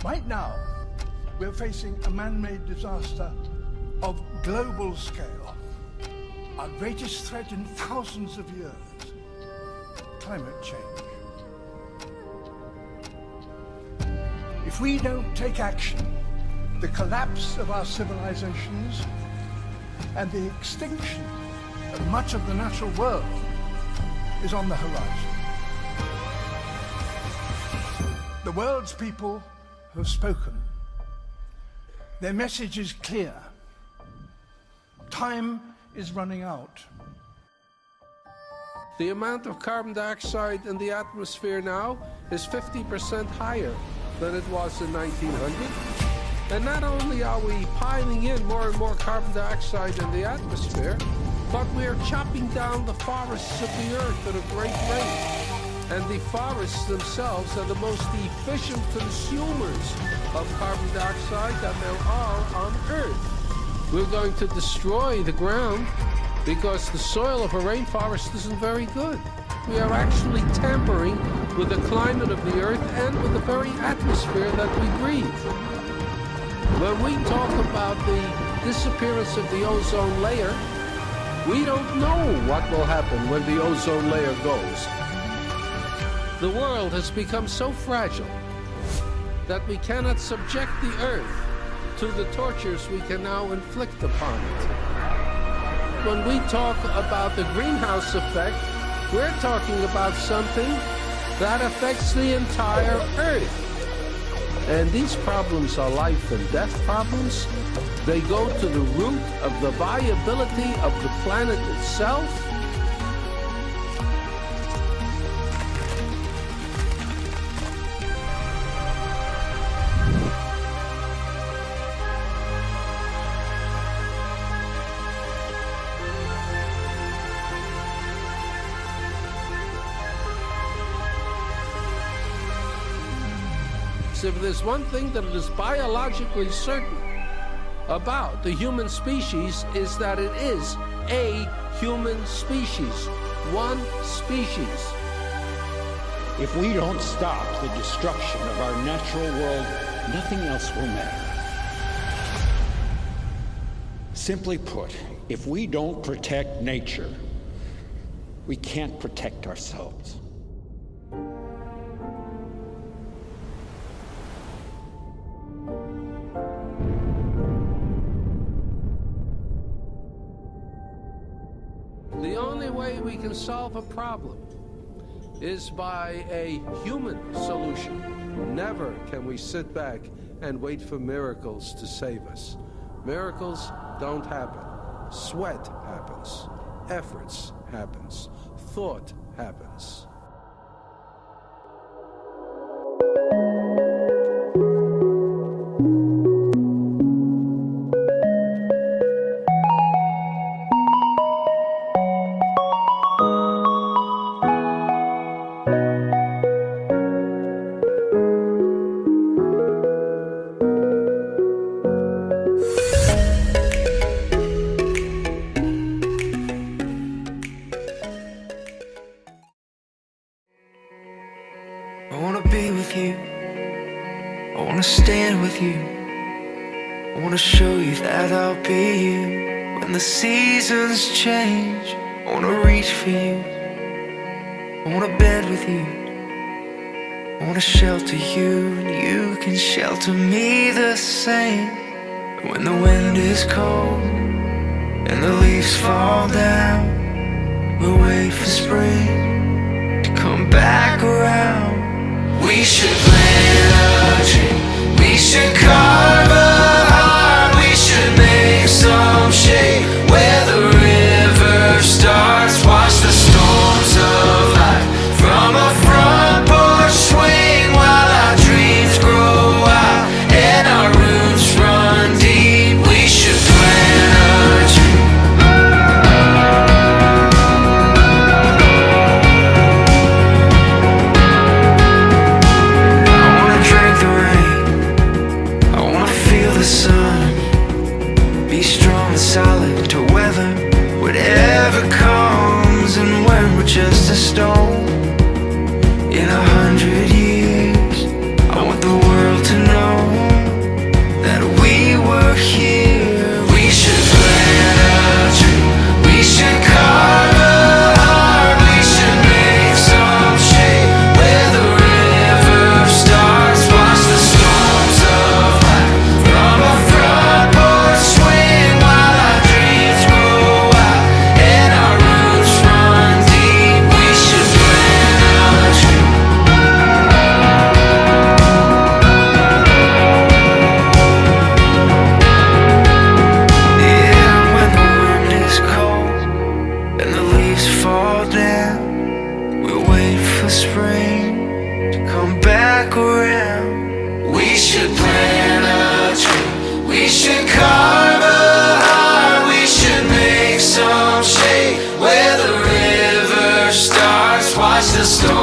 Right now, we're facing a man-made disaster of global scale. Our greatest threat in thousands of years, climate change. If we don't take action, the collapse of our civilizations and the extinction of much of the natural world is on the horizon. The world's people have spoken. Their message is clear. Time is running out. The amount of carbon dioxide in the atmosphere now is 50% higher than it was in 1900. And not only are we piling in more and more carbon dioxide in the atmosphere, but we are chopping down the forests of the earth at a great rate. And the forests themselves are the most efficient consumers of carbon dioxide that there are on Earth. We're going to destroy the ground because the soil of a rainforest isn't very good. We are actually tampering with the climate of the Earth and with the very atmosphere that we breathe. When we talk about the disappearance of the ozone layer, we don't know what will happen when the ozone layer goes. The world has become so fragile that we cannot subject the Earth to the tortures we can now inflict upon it. When we talk about the greenhouse effect, we're talking about something that affects the entire Earth. And these problems are life and death problems. They go to the root of the viability of the planet itself. If there's one thing that is biologically certain about the human species is that it is a human species, one species. If we don't stop the destruction of our natural world, nothing else will matter. Simply put, if we don't protect nature, we can't protect ourselves. The only way we can solve a problem is by a human solution. Never can we sit back and wait for miracles to save us. Miracles don't happen. Sweat happens. Efforts happens. Thought happens. I wanna be with you, I wanna stand with you, I wanna show you that I'll be you. When the seasons change, I wanna reach for you, I wanna bend with you, I wanna shelter you, and you can shelter me the same. When the wind is cold, and the leaves fall down, we'll wait for spring to come back around. We should plant a tree, we should carve a heart, we should make some shape where the river starts. Watch the storms of life from a front porch swing while our dreams grow out and our roots run deep. We should plant a tree. I wanna stone.